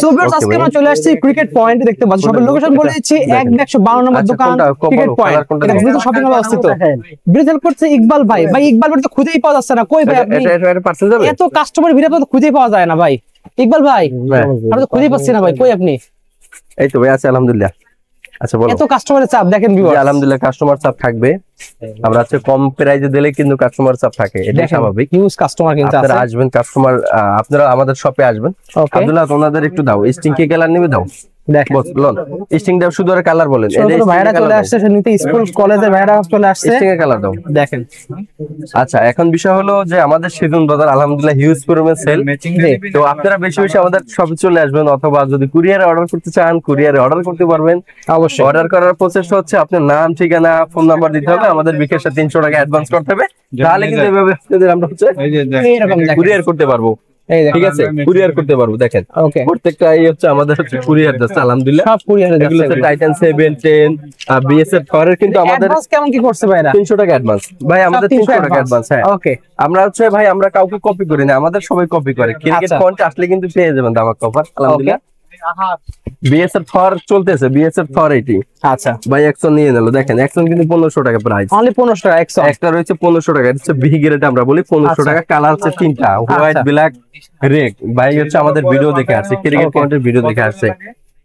So viewers আজকে আমরা চলে আসছি ক্রিকেট পয়েন্ট দেখতে পাচ্ছি সবার লোকেশন বলে দিচ্ছি 152 নম্বর দোকান ক্রিকেট পয়েন্ট এটা ব্রিজেল শপিং মলে অবস্থিত ব্রিজেল করছে ইকবাল ভাই ইকবাল ভাই তো খুঁজেই পাওয়া যাচ্ছে না কই ভাই আপনি এত কাস্টমার ভিড়ে তো খুঁজেই পাওয়া যায় না ভাই ইকবাল ভাই আমরা তো খুঁজেই পাচ্ছি না ভাই কই আপনি এই তো ভাই আছে আলহামদুলিল্লাহ আচ্ছা বলো এত কাস্টমারের চাপ দেখেন ভিউয়ার্স আলহামদুলিল্লাহ কাস্টমার চাপ থাকবে আমরা হচ্ছে কম প্রাইসে দিলে কিন্তু কাস্টমার চাপ থাকে এটা স্বাভাবিক হিউজ কাস্টমার কিন্তু আছে আপনারা আসবেন কাস্টমার আপনারা আমাদের শপে আসবেন আব্দুল্লাহ ওনাদের একটু দাও স্টিং কি কালার নেবে দাও দেখেন বলুন স্টিং দাও শুধু আর কালার বলেন এই ভাইরা চলে আসছে নিতে স্কুল কলেজের ভাইরা চলে আসছে স্টিং এর কালার দাও দেখেন আচ্ছা এখন বিষয় হলো যে আমাদের সেদিন বাজার আলহামদুলিল্লাহ হিউজ পরিমাণে সেল তো আপনারা বেশি বেশি আমাদের শপে চলে আসবেন অথবা যদি কুরিয়ারে অর্ডার করতে চান কুরিয়ারে অর্ডার করতে পারবেন অবশ্যই অর্ডার করার প্রসেসটা হচ্ছে আপনার নাম ঠিকানা ফোন নাম্বার দিতে হবে আমাদের বিকাশে 300 টাকা অ্যাডভান্স করতে হবে তাহলে কিন্তু এভাবে আপনাদের আমরা হচ্ছে কুরিয়ার করতে পারবো ঠিক আছে কুরিয়ার করতে পারবো দেখেন প্রত্যেকটা এই হচ্ছে আমাদের হচ্ছে কুরিয়ার যাচ্ছে আলহামদুলিল্লাহ সব কুরিয়ার এগুলো হচ্ছে টাইটান 710 বিএসএফ ফরের কিন্তু আমাদের অ্যাডভান্স কেমন কি করছে ভাইরা 300 টাকা অ্যাডভান্স ভাই আমাদের 300 টাকা অ্যাডভান্স হ্যাঁ ওকে আমরা হচ্ছে ভাই আমরা কাউকে কপি করি না আমাদের সবাই কপি করে ক্রিকেট পয়েন্ট আসলে কিন্তু পেয়ে যাবেন দামাক কভার আলহামদুলিল্লাহ বিএসএফ ফর চলতেছে বিএসএফ ফর এটি আচ্ছা ভাই অ্যাকশন নিয়ে নিল দেখেন অ্যাকশন কিন্তু 1500 টাকা প্রাইস অনলি 1500 টাকা অ্যাকশন একটা রয়েছে 1500 টাকা এটা হচ্ছে বি গ্রেড আমরা বলি 1500 টাকা কালার হচ্ছে তিনটা হোয়াইট ব্ল্যাক রেড ভাই হচ্ছে আমাদের ভিডিও দেখে আসছে ক্রিকেট পয়েন্টের ভিডিও দেখে আসছে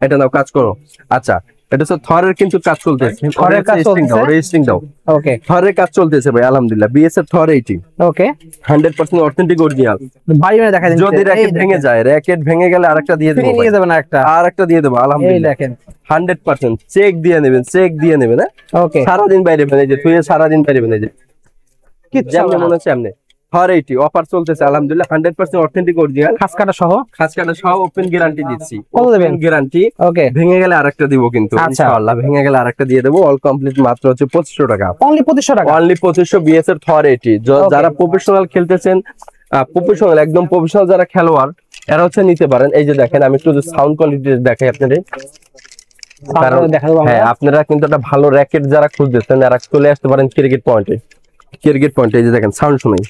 এটা নাও কাজ করো আচ্ছা এটা হচ্ছে থরের কিন্তু কাজ চলতেছে থরের কাজ চলতেছে রেজিস্ট্রিং দাও ওকে থরের কাজ চলতেছে ভাই আলহামদুলিল্লাহ বিএসএফ থর 80 ওকে 100% অথেন্টিক অরিজিনাল ভাই মানে দেখা যায় যদি র্যাকেট ভেঙে যায় র্যাকেট ভেঙে গেলে আরেকটা দিয়ে দেব নিয়ে যাবেন আরেকটা দিয়ে দেব আলহামদুলিল্লাহ এই দেখেন 100% চেক দিয়ে নেবেন হ্যাঁ ওকে সারা দিন বাইরে বেনে যে তুই সারা দিন বাইরে বেনে যে কি যেমন মনে হচ্ছে এমনি থর 80 অফার চলতেছে আলহামদুলিল্লাহ 100% অথেন্টিক অরিজিনাল খাসকাটা সহ ওপেন গ্যারান্টি দিচ্ছি কত দেবেন গ্যারান্টি ওকে ভেঙে গেলে আরেকটা দিব কিন্তু ইনশাআল্লাহ ভেঙে গেলে আরেকটা দিয়ে দেব অল কমপ্লিট মাত্র হচ্ছে 2500 টাকা অনলি 2500 টাকা অনলি 2500 বিএসএর থর 80 যারা প্রফেশনাল খেলতেছেন প্রফেশনাল একদম প্রফেশনাল যারা খেলোয়াড় এরা হচ্ছে নিতে পারেন এই যে দেখেন আমি একটু সাউন্ড কোয়ালিটি দেখাই আপনাদের হ্যাঁ আপনারা কিন্তু একটা ভালো র‍্যাকেট যারা খুঁজতেছেন এরা চলে আসতে পারেন ক্রিকেট পয়েন্টে এই যে দেখেন সাউন্ড শুনুন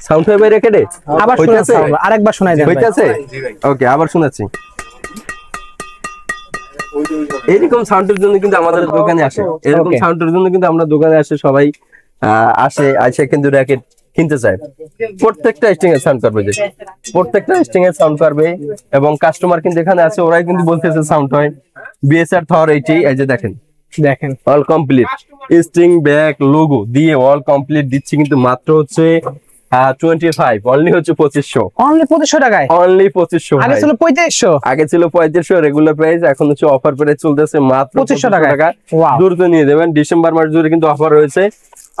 সাউন্ড হবে রেকর্ডে আবার শোনাচ্ছি আরেকবার শোনাই দেন হইতাছে ওকে আবার শোনাচ্ছি এরকম সাউন্ডের জন্য কিন্তু আমাদের দোকানে আসে এরকম সাউন্ডের জন্য কিন্তু আমরা দোকানে আসে সবাই আসে কিন্তু র্যাকেট কিনতে চায় প্রত্যেকটা স্ট্রিং এর সাউন্ড করবে যে প্রত্যেকটা স্ট্রিং এর সাউন্ড করবে এবং কাস্টমার কিন্তু এখানে আছে ওরাই কিন্তু বলতেছে সাউন্ড হয় বিএসআর থর 80 এই যে দেখেন all complete string back logo দিয়ে অল কমপ্লিট দিচ্ছি কিন্তু মাত্র হচ্ছে 25 অনলি হচ্ছে 2500 অনলি 2500 টাকায় অনলি 2500 আগে ছিল 3500 রেগুলার প্রাইস এখন হচ্ছে অফার প্রাইস চলতেছে মাত্র 2500 টাকা দ্রুত নিয়ে যাবেন ডিসেম্বর মাস জুড়ে কিন্তু অফার রয়েছে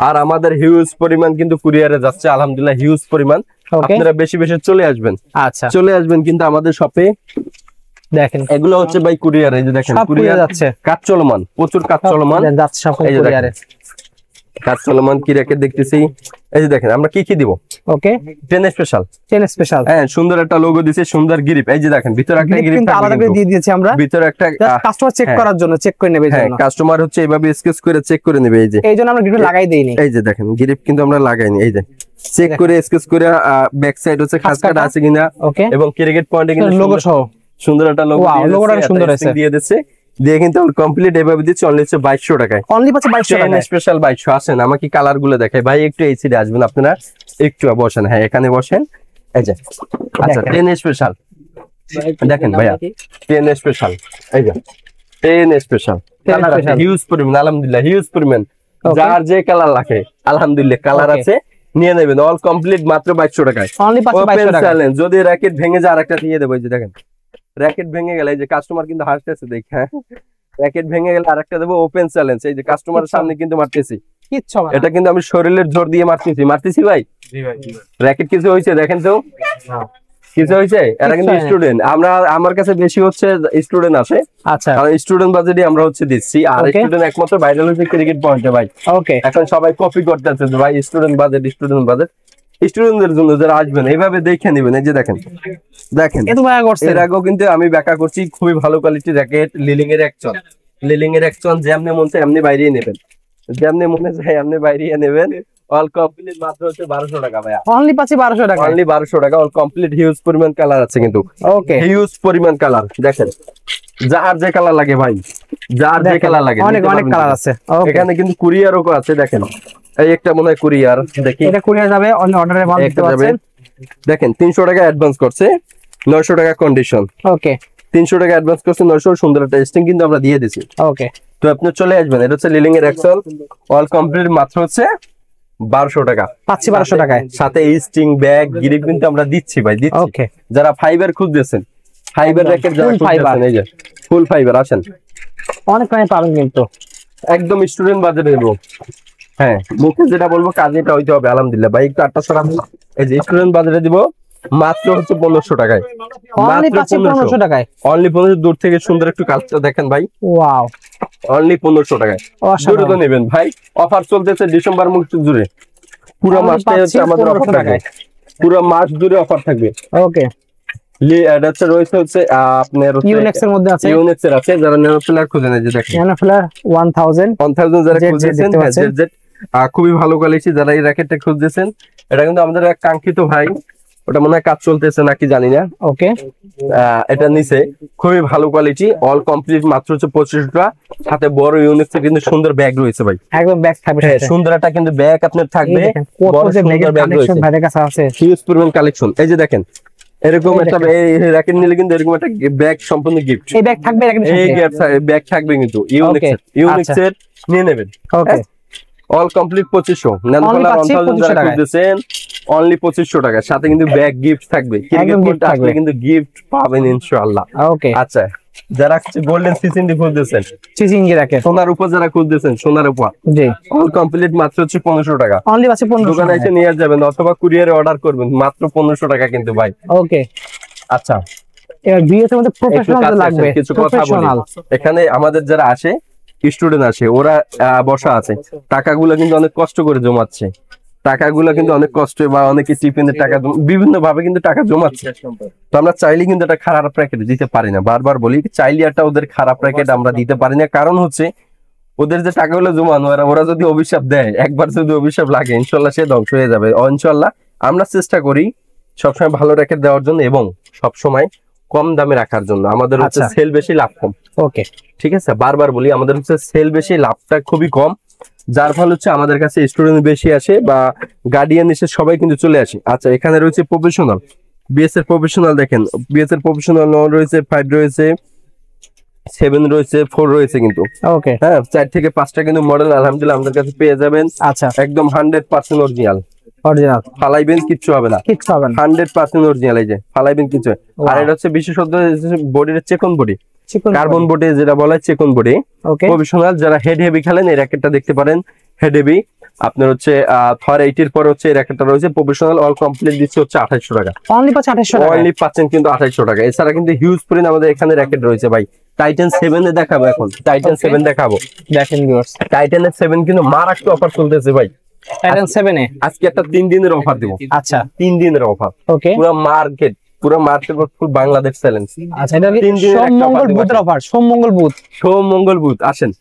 আর আমাদের হিউজ পরিমাণ কিন্তু কুরিয়ারে যাচ্ছে আলহামদুলিল্লাহ হিউজ পরিমাণ আপনারা বেশি বেশি চলে আসবেন আচ্ছা চলে আসবেন কিন্তু আমাদের শপে দেখেন এগুলো হচ্ছে ভাই কুরিয়ারে এই যে দেখেন কুরিয়ার যাচ্ছে কাজ চলমান প্রচুর কাজ চলমান যাচ্ছে সব কুরিয়ারে কাজ চলমান কি রেখে দেখতেছি এই যে দেখেন আমরা কি দিব ওকে 10 স্পেশাল হ্যাঁ সুন্দর একটা লোগো দিয়েছে সুন্দর গ্রিপ এই যে দেখেন ভিতরে একটা গ্রিপ আলাদা করে দিয়ে দিয়েছি আমরা ভিতরে একটা কাস্টমার চেক করার জন্য চেক করে নেবে হ্যাঁ কাস্টমার হচ্ছে এইভাবে স্কেচ করে চেক করে নেবে এইজন্য আমরা গ্রিপ লাগাই দেইনি এই যে দেখেন গ্রিপ কিন্তু আমরা লাগাইনি এই যে চেক করে স্কেচ করে ব্যাক সাইড হচ্ছে খাসকাটা আছে কিনা এবং ক্রিকেট পয়েন্টে কিন্তু লোগো সহ সুন্দর একটা লোগো লোগোটা সুন্দর আছে দিয়ে দিয়েছে দিয়ে কিন্তু কমপ্লিট এভাবে দিচ্ছি অনলি 2200 টাকায় অনলি 2200 টাকা স্পেশাল 2200 আসেন আমাকে কালার গুলো দেখাই ভাই একটু এই সাইডে আসবেন আপনারা একটু বসেন হ্যাঁ এখানে বসেন এই যে আচ্ছা 10 স্পেশাল দেখেন ভাইয়া 10 স্পেশাল এই যে 10 স্পেশাল কালার আছে হিউজ পরিমাণ আলহামদুলিল্লাহ হিউজ পরিমাণ যার যে কালার লাগে আলহামদুলিল্লাহ কালার আছে নিয়ে নেবেন অল কমপ্লিট মাত্র 2200 টাকায় অনলি 2200 টাকা যদি র‍্যাকেট ভেঙে যায় আরেকটা দিয়ে দেব এই যে দেখেন র‍্যাকেট ভেঙে গেলে এই যে কাস্টমার কিন্তু হাসতেছে দেখে র‍্যাকেট ভেঙে গেলে আরেকটা দেব ওপেন চ্যালেঞ্জ এই যে কাস্টমারের সামনে কিন্তু মারতেছি কিচ্ছু হবে এটা কিন্তু আমি শরীরের জোর দিয়ে মারতেছি ভাই জি ভাই র‍্যাকেট কিছু হইছে দেখেন তো কিছু হইছে এরা কিন্তু স্টুডেন্ট আমার কাছে বেশি হচ্ছে স্টুডেন্ট আছে আচ্ছা কারণ স্টুডেন্ট বাজেটই আমরা হচ্ছে দিচ্ছি আর স্টুডেন্ট একমাত্র ভাইরাল হচ্ছে ক্রিকেট পয়েন্টে ভাই ওকে এখন সবাই কপি করতেছে ভাই স্টুডেন্ট বাজেট স্টুডেন্টদের জন্য যারা আসবেন এইভাবে দেখে নেবেন এই যে দেখেন এর আগেও কিন্তু আমি ব্যাখ্যা করছি খুবই ভালো কোয়ালিটির র্যাকেট লিলিং এর অ্যাকশন যেমনি মন চায় এমনি বাইরে নেবেন যেমনি মনে চায় এমনি বাইরে নেবেন অল কমপ্লিট মাত্র হচ্ছে 1200 টাকা ভাইয়া। অনলি পাচ্ছি 1200 টাকা, অনলি 1200 টাকা। অল কমপ্লিট হিউজ পরিমাণ কালার আছে কিন্তু, ওকে হিউজ পরিমাণ কালার। দেখেন যার যে কালার লাগে ভাই, যার যে কালার লাগে, অনেক অনেক কালার আছে। এখানে কিন্তু কুরিয়ারও আছে। দেখেন এই একটা মনে হয় কুরিয়ার, দেখি এটা কুরিয়ার যাবে, অনলি অর্ডারে মাল দিতে পারছেন। দেখেন 300 টাকা অ্যাডভান্স করছে, 900 টাকা কন্ডিশন। ওকে 300 টাকা অ্যাডভান্স করছে, 900 সুন্দর একটা স্টিং কিন্তু আমরা দিয়ে দিছি। ওকে তো আপনি চলে আসবেন। এটা হচ্ছে লিলিং এর এক্সেল, অল কমপ্লিট মাত্র হচ্ছে 1200 টাকা পাচ্ছি 1200 টাকায়। সাথে এই স্টিং ব্যাগ গ্রিপ কিন্তু আমরা দিচ্ছি ভাই, দিচ্ছি। ওকে যারা ফাইবার খুঁজতেছেন, ফাইবার র্যাকেট যারা খুঁজতেছেন, এই যে ফুল ফাইবার আসেন, অনেক কমে পাবেন কিন্তু একদম স্টুডেন্ট বাজেটে দেব। হ্যাঁ মুখে যেটা বলবো কাজে এটা হইতে হবে। আলহামদুলিল্লাহ ভাই, একটু 800 টাকা এই যে স্টুডেন্ট বাজেটে দিব মাত্র হচ্ছে 1500 টাকায়। অনলি পাচ্ছি 1500 টাকায়, অনলি 1500। দূর থেকে সুন্দর একটু কাজটা দেখেন ভাই, ওয়াও, অনলি 1500 টাকায়। দ্রুত নেবেন ভাই, অফার চলতেছে ডিসেম্বর মাস জুড়ে, পুরো মাসটাই হচ্ছে আমাদের অফার থাকবে, পুরো মাস জুড়ে অফার থাকবে। ওকে এটা হচ্ছে রয়েছে হচ্ছে আপনার ইউনিক্স এর মধ্যে আছে, ইউনিক্স এর আছে। যারা ন্যানোফিলার খুঁজেন এই যে দেখেন ন্যানোফিলার 1000 যারা খুঁজেছেন, খুবই ভালো কোয়ালিটি। যারা এই র্যাকেটটা খুঁজতেছেন, এটা কিন্তু আমাদের এক কাঙ্ক্ষিত ভাই, ওটা মনে হয় কাজ চলতেছে নাকি জানি না। ওকে এটা নিচে খুবই ভালো কোয়ালিটি, অল কমপ্লিট মাত্র হচ্ছে 2500 টাকা। সাথে বড় ইউনিক্স এর কিন্তু সুন্দর ব্যাগ রয়েছে ভাই, একদম ব্যাগ থাকবে, সুন্দর একটা কিন্তু ব্যাগ আপনার থাকবে। বড় সুন্দর ব্যাগ রয়েছে, ভাইয়ের কাছে আছে হিউজ পরিমাণ কালেকশন। এই যে দেখেন এরকম একটা র্যাকেট নিলে কিন্তু এরকম একটা ব্যাগ সম্পূর্ণ গিফট, এই ব্যাগ থাকবে, এই ব্যাগ থাকবে কিন্তু ইউনিক্স এর নিয়ে নেবেন। ওকে অল কমপ্লিট 2500, ন্যানোফিলার 1000 যারা খুঁজতেছেন অনলি 2500 টাকা। সাথে কিন্তু ব্যাগ গিফট থাকবে, কিন্তু গিফট পাবেন ইনশাআল্লাহ। ওকে আচ্ছা, যারা গোল্ডেন সিসিন্ডি খুঁজতেছেন, সিসিঙ্গি রাখে, সোনার উপর যারা খুঁজতেছেন, সোনার উপর জি অল কমপ্লিট মাত্র হচ্ছে 1500 টাকা। অনলি আছে 1500, দোকানে এসে নিয়ে যাবেন অথবা কুরিয়ারে অর্ডার করবেন, মাত্র 1500 টাকা কিন্তু ভাই। ওকে আচ্ছা, এবার বিয়ের মধ্যে প্রফেশনাল লাগবে, কিছু কথা বলি। এখানে আমাদের যারা আসে, স্টুডেন্ট আসে, ওরা বসা আছে, টাকাগুলো কিন্তু অনেক কষ্ট করে জমাচ্ছে, টাকাগুলো কিন্তু অনেক কষ্ট বা অনেকে টিফিনের টাকা বিভিন্ন ভাবে কিন্তু টাকা জমাচ্ছে। তো আমরা চাইলে কিন্তু একটা খারাপ প্যাকেট দিতে পারি না, বারবার বলি, চাইলে একটা ওদের খারাপ প্যাকেট আমরা দিতে পারি না। কারণ হচ্ছে ওদের যে টাকাগুলো জমানো, ওরা যদি অভিশাপ দেয়, একবার যদি অভিশাপ লাগে, ইনশাল্লাহ সে ধ্বংস হয়ে যাবে। ইনশাল্লাহ আমরা চেষ্টা করি সবসময় ভালো র্যাকেট দেওয়ার জন্য এবং সবসময় কম দামে রাখার জন্য। আমাদের হচ্ছে সেল বেশি লাভ কম। ওকে ঠিক আছে, বারবার বলি, আমাদের হচ্ছে সেল বেশি লাভটা খুবই কম, যার ফলে হচ্ছে আমাদের কাছে স্টুডেন্ট বেশি আসে বা গার্ডিয়ান এসে সবাই কিন্তু চলে আসে। আচ্ছা, এখানে রয়েছে প্রফেশনাল, বিএস এর প্রফেশনাল। দেখেন বিএস এর প্রফেশনাল 9 রয়েছে, 5 রয়েছে, 7 রয়েছে, 4 রয়েছে কিন্তু। ওকে হ্যাঁ, 4 থেকে 5টা কিন্তু মডেল আলহামদুলিল্লাহ আমাদের কাছে পেয়ে যাবেন। আচ্ছা, একদম 100% অরিজিনাল, অরিজিনাল, ফালাইবেন কিচ্ছু হবে না, কিচ্ছু হবে না, 100% অরিজিনাল। এই যে ফালাইবেন কিছু। আর এটা হচ্ছে বিশেষত বডির চেকন বডি, কার্বন বডি যেটা বলা হয় চেকন বডি। প্রফেশনাল যারা হেড হেভি খেলেন এই র্যাকেটটা দেখতে পারেন, হেড হেভি আপনার হচ্ছে থর 80 এর পরে হচ্ছে এই র্যাকেটটা রয়েছে প্রফেশনাল, অল কমপ্লিট দিচ্ছে হচ্ছে 2800 টাকা। অনলি 2800 টাকা, অনলি পাচ্ছেন কিন্তু 2800 টাকা। এছাড়া কিন্তু হিউজ পরিমাণ আমাদের এখানে র্যাকেট রয়েছে ভাই। টাইটান 7 এ দেখাবো এখন, টাইটান 7 দেখাবো। দেখেন ভিউয়ার্স, টাইটানের 7 কিন্তু মারাত্মক অফার চলতেছে ভাই। টাইটান 7 এ আজকে একটা 3 দিনের অফার দেব। আচ্ছা, 3 দিনের অফার, ওকে, পুরো মার্কেট ফুল বাংলাদেশ চ্যালেঞ্জ। আচ্ছা, এটা 3 দিনের সোমমঙ্গল বুধের অফার, সোমমঙ্গল বুধ আসেন,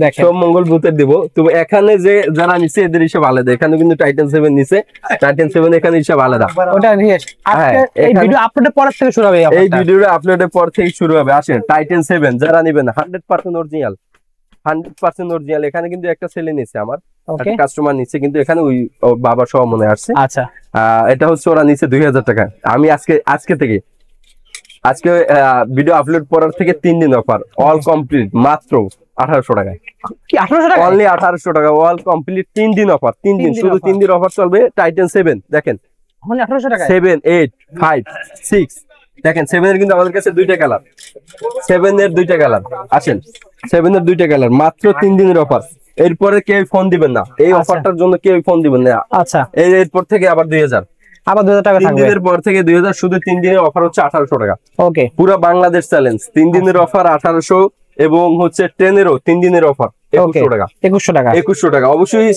দেখেন সোমমঙ্গল বুধের দেব। তো এখানে যে যারা নিচে এদের হিসাব আলাদা, এখানে কিন্তু টাইটান 7 নিচে, টাইটান 7 এখানে হিসাব আলাদা। ওটা নিয়ে আজকে এই ভিডিও আপলোডের পর থেকে শুরু হবে, এই ভিডিওটা আপলোডের পর থেকে শুরু হবে। আসেন, টাইটান 7 যারা নেবেন 100% অরিজিনাল, 100% অরিজিনাল। এখানে কিন্তু একটা ছেলে নিচে, আমার একটা কাস্টমার নিচে, কিন্তু এখানে ওই বাবা সহ মনে আসছে। আচ্ছা, এটা হচ্ছে ওরা নিচে 2000 টাকা। আমি আজকে ভিডিও আপলোড করার থেকে 3 দিন অফার, অল কমপ্লিট মাত্র 1800 টাকা। কি 1800 টাকা? অনলি 1800 টাকা, অল কমপ্লিট 3 দিন অফার, 3 দিন, শুধু 3 দিন অফার চলবে। টাইটান 7 দেখেন, অনলি 1800 টাকা। 7, 8, 5, 6 দেখেন। 7 এর কিন্তু আমাদের কাছে 2টা কালার, 7 এর 2টা কালার। আসেন, 7 এর 2টা কালার, মাত্র 3 দিনের অফার। এরপরে কেউ ফোন দিবেন না, এই অফারটার জন্য কেউ ফোন দিবেন না। আচ্ছা, এরপর থেকে আবার 2000, আবার 2000 টাকা থাকবে। 3 দিনের পর থেকে 2000, শুধু 3 দিনের অফার হচ্ছে 1800 টাকা। ওকে, পুরো বাংলাদেশ চ্যালেঞ্জ, 3 দিনের অফার 1800 এবং হচ্ছে 10 এরও 3 দিনের অফার 2100 টাকা। 2100 টাকা। অবশ্যই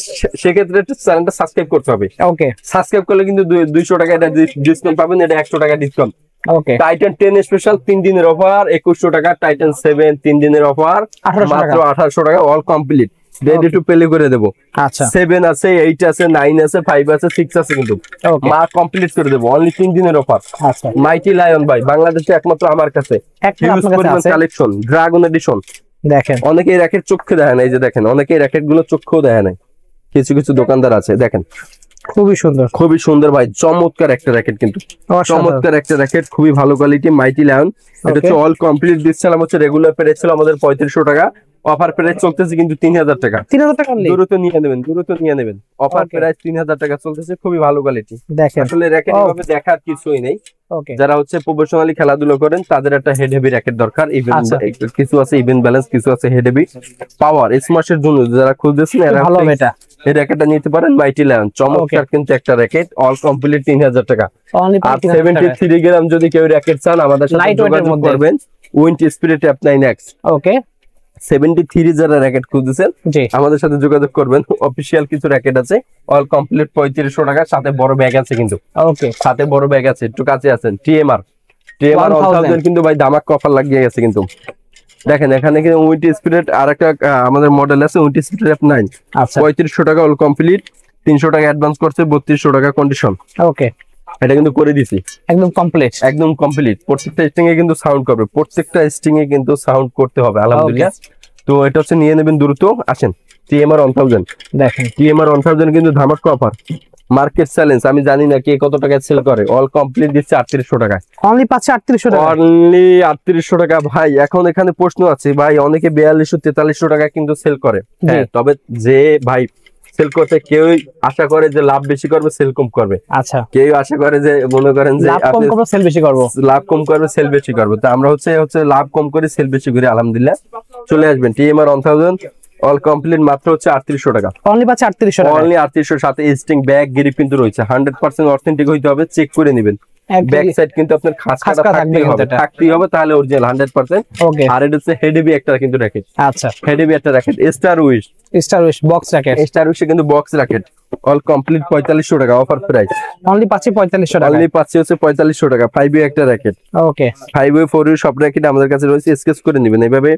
সেক্ষেত্রে চ্যানেলটা সাবস্ক্রাইব করতে হবে। ওকে, সাবস্ক্রাইব করলে কিন্তু 200 টাকা এটা ডিসকাউন্ট পাবেন, এটা 100 টাকা ডিসকাউন্ট। ওকে, টাইটান 10 স্পেশাল 3 দিনের অফার 2100 টাকা। টাইটান 7 3 দিনের অফার মাত্র 1800 টাকা, all complete. Ready to play করে দেবো। আচ্ছা 7 আছে, 8 আছে, 9 আছে, 5 আছে, 6 আছে কিন্তু ওকে মা কমপ্লিট করে দেবো। অনলি 3 দিনের অফার। আচ্ছা মাইটি লায়ন ভাই, বাংলাদেশে একমাত্র আমার কাছে একটা হিউজ আপনার কাছে পরিমাণ আছে কালেকশন, ড্রাগন এডিশন। দেখেন অনেকে এই র্যাকেট চোখে দেখে না, এই যে দেখেন অনেকে এই র্যাকেট গুলো চোখেও দেখে নাই, কিছু কিছু দোকানদার আছে দেখেন। খুবই সুন্দর খুবই সুন্দর ভাই, চমৎকার একটা র্যাকেট কিন্তু, চমৎকার একটা র্যাকেট, খুবই ভালো কোয়ালিটি, মাইটি লায়ন। এটা হচ্ছে অল কমপ্লিট দিচ্ছিলাম হচ্ছে রেগুলার প্রাইস ছিল আমাদের 3500 টাকা, অফার প্রাইস চলতেছে কিন্তু 3000 টাকা। 3000 টাকা only? দ্রুত নিয়ে নেবেন, দ্রুত নিয়ে নেবেন, অফার প্রাইস 3000 টাকা চলতেছে, খুবই ভালো কোয়ালিটি। দেখেন আসলে র্যাকেট এভাবে দেখার কিছুই নেই, ওকে যারা হচ্ছে প্রফেশনালি খেলাধুলা করেন তাদের একটা হেড হেভি র্যাকেট দরকার। ইভেন আচ্ছা। কিছু আছে ইভেন ব্যালেন্স, কিছু আছে হেড হেভি পাওয়ার স্মার্টের জন্য যারা খুঁজতেছেন এরা ভালো হবে এটা। এই র্যাকেটটা নিতে পারেন, মাইটি লায়ন, চমৎকার কিন্তু একটা র্যাকেট, অল কমপ্লিট 3000 টাকা। অনলি আর 73 গ্রাম যদি কেউ র্যাকেট চান আমাদের সাথে Light weight এর যোগাযোগ মধ্যে। করবেন। উইন্ড স্পিরিট অ্যাপ 9X ওকে 73 যারা র্যাকেট খুঁজতেছেন জি আমাদের সাথে যোগাযোগ করবেন। অফিসিয়াল কিছু র্যাকেট আছে, অল কমপ্লিট 3500 টাকা, সাথে বড় ব্যাগ আছে কিন্তু, ওকে সাথে বড় ব্যাগ আছে, একটু কাছে আছেন। টিএমআর 1000 কিন্তু ভাই দামাক অফার লাগিয়ে গেছে কিন্তু। দেখেন এখানে কিন্তু উইন্ড স্পিরিট আর একটা আমাদের মডেল আছে, উইন্ড স্পিরিট অ্যাপ 9, আচ্ছা 3500 টাকা অল কমপ্লিট, 300 টাকা অ্যাডভান্স করছে, 3200 টাকা কন্ডিশন। ওকে এটা কিন্তু করে দিছি একদম কমপ্লিট একদম কমপ্লিট। প্রত্যেকটা স্টিং এ কিন্তু সাউন্ড করবে, প্রত্যেকটা স্টিং এ কিন্তু সাউন্ড করতে হবে আলহামদুলিল্লাহ। তো এটা হচ্ছে নিয়ে নেবেন দ্রুত, আসেন। টিএমআর 1000, দেখেন টিএমআর 1000 কিন্তু ধামাকা অফার, মার্কেট চ্যালেঞ্জ। আমি জানি না কে কত টাকায় সেল করে, অল কমপ্লিট দিচ্ছে 3800 টাকা, অনলি পাচ্ছে 3800 টাকা অনলি 3800 টাকা ভাই। এখন এখানে প্রশ্ন আছে ভাই, অনেকে 4200 4300 টাকা কিন্তু সেল করে, হ্যাঁ, তবে যে ভাই সেল করতে কেউ আশা করে যে লাভ বেশি করবে সেল কম করবে, আচ্ছা কেউ আশা করে যে মনে করেন যে লাভ কম আপনি করব সেল বেশি করব, লাভ কম করবে সেল বেশি করবে। তো আমরা হচ্ছে লাভ কম করে সেল বেশি করি আলহামদুলিল্লাহ। চলে আসবেন টিএমআর 1000 অল কমপ্লিট মাত্র হচ্ছে 3800 টাকা, অনলি পাচ্ছে 3800 টাকা অনলি 3800। সাথে স্টিং ব্যাগ গ্রিপ কিন্তু রয়েছে, 100% অথেন্টিক হইতে হবে, চেক করে নেবেন। ব্যাক সাইড কিন্তু আপনার খাস কাটা থাকতেই হবে, তাহলে অরিজিনাল 100%। ওকে আর এটা হচ্ছে হেড হেভি একটা কিন্তু র্যাকেট, আচ্ছা হেড হেভি একটা racket, star wish box racket, star wish কিন্তু বক্স র্যাকেট, অল কমপ্লিট 4500 টাকা অফার প্রাইস, অনলি পাচ্ছে 4500 টাকা, অনলি পাচ্ছে হচ্ছে 4500 টাকা। 5 একটা র্যাকেট, ওকে 5 4 সব র্যাকেট আমাদের কাছে রয়েছে, স্কেচ করে নেবেন এইভাবে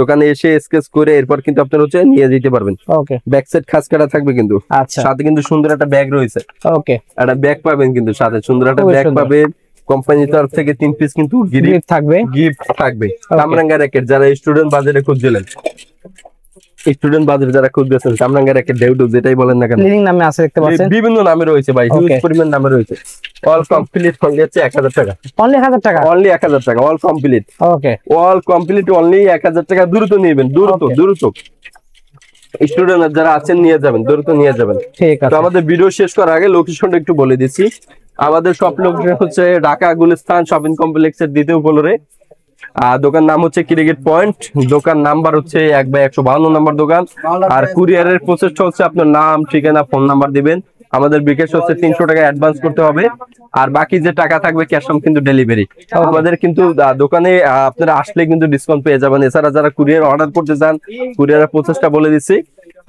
দোকানে এসে স্কেচ করে এরপর কিন্তু আপনারা হচ্ছে নিয়ে যেতে পারবেন। ওকে ব্যাক সাইড খাস কাটা থাকবে কিন্তু, আচ্ছা সাথে কিন্তু সুন্দর একটা ব্যাগ রয়েছে, ওকে একটা ব্যাগ পাবেন কিন্তু সাথে, সুন্দর একটা ব্যাগ পাবেন। কোম্পানির তরফ থেকে 3 পিস কিন্তু গিফট থাকবে, গিফট থাকবে। কামরাঙ্গা র্যাকেট যারা স্টুডেন্ট বাজারে খুঁজছিলেন, স্টুডেন্ট বাজারে যারা খুঁজতেছেন, কামরাঙ্গা র্যাকেট ডেউডু যেটাই বলেন না কেন, লিডিং নামে আছে দেখতে পাচ্ছেন, বিভিন্ন নামে রয়েছে ভাই, হিউজ পরিমাণ নামে রয়েছে। অল কমপ্লিট অনলি হচ্ছে 1000 টাকা, অনলি 1000 টাকা, অনলি 1000 টাকা all complete, okay all complete only 1000 টাকা। দ্রুত নেবেন, দ্রুত দ্রুত স্টুডেন্ট যারা আছেন নিয়ে যাবেন, দ্রুত নিয়ে যাবেন। ঠিক তো আছে আমাদের ভিডিও শেষ করার আগে লোকেশনটা একটু বলে দিচ্ছি। আমাদের সব লোকেশন হচ্ছে ঢাকা গুলিস্তান শপিং কমপ্লেক্সের দ্বিতীয় ফ্লোরে, দোকান নাম হচ্ছে ক্রিকেট পয়েন্ট, দোকান নাম্বার হচ্ছে 1/152 নম্বর দোকান। আর কুরিয়ারের প্রসেসটা হচ্ছে আপনার নাম, ঠিকানা, ফোন নাম্বার দিবেন। আমাদের বিকাশ হচ্ছে 300 টাকা অ্যাডভান্স করতে হবে, আর বাকি যে টাকা থাকবে ক্যাশ অন কিন্তু ডেলিভারি। আমাদের কিন্তু দোকানে আপনারা আসলে কিন্তু ডিসকাউন্ট পেয়ে যাবেন। এছাড়া যারা কুরিয়ার অর্ডার করতে চান, কুরিয়ারের প্রসেসটা বলে দিচ্ছি।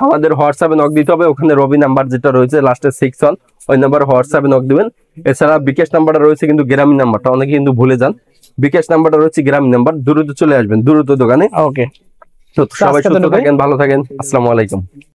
আমাদের হোয়াটসঅ্যাপে নক দিতে হবে, ওখানে রবি নাম্বার যেটা রয়েছে লাস্টে 61, ওই নাম্বার হোয়াটসঅ্যাপে নক দিবেন। এছাড়া বিকাশ নাম্বারটা রয়েছে কিন্তু গ্রামীণ নাম্বারটা, অনেকে কিন্তু ভুলে যান। বিকাশ নাম্বারটা রয়েছে গ্রামীণ নাম্বার, দ্রুত চলে আসবেন দ্রুত দোকানে। ওকে তো সবাই সুস্থ থাকেন, ভালো থাকেন, আসসালামু আলাইকুম।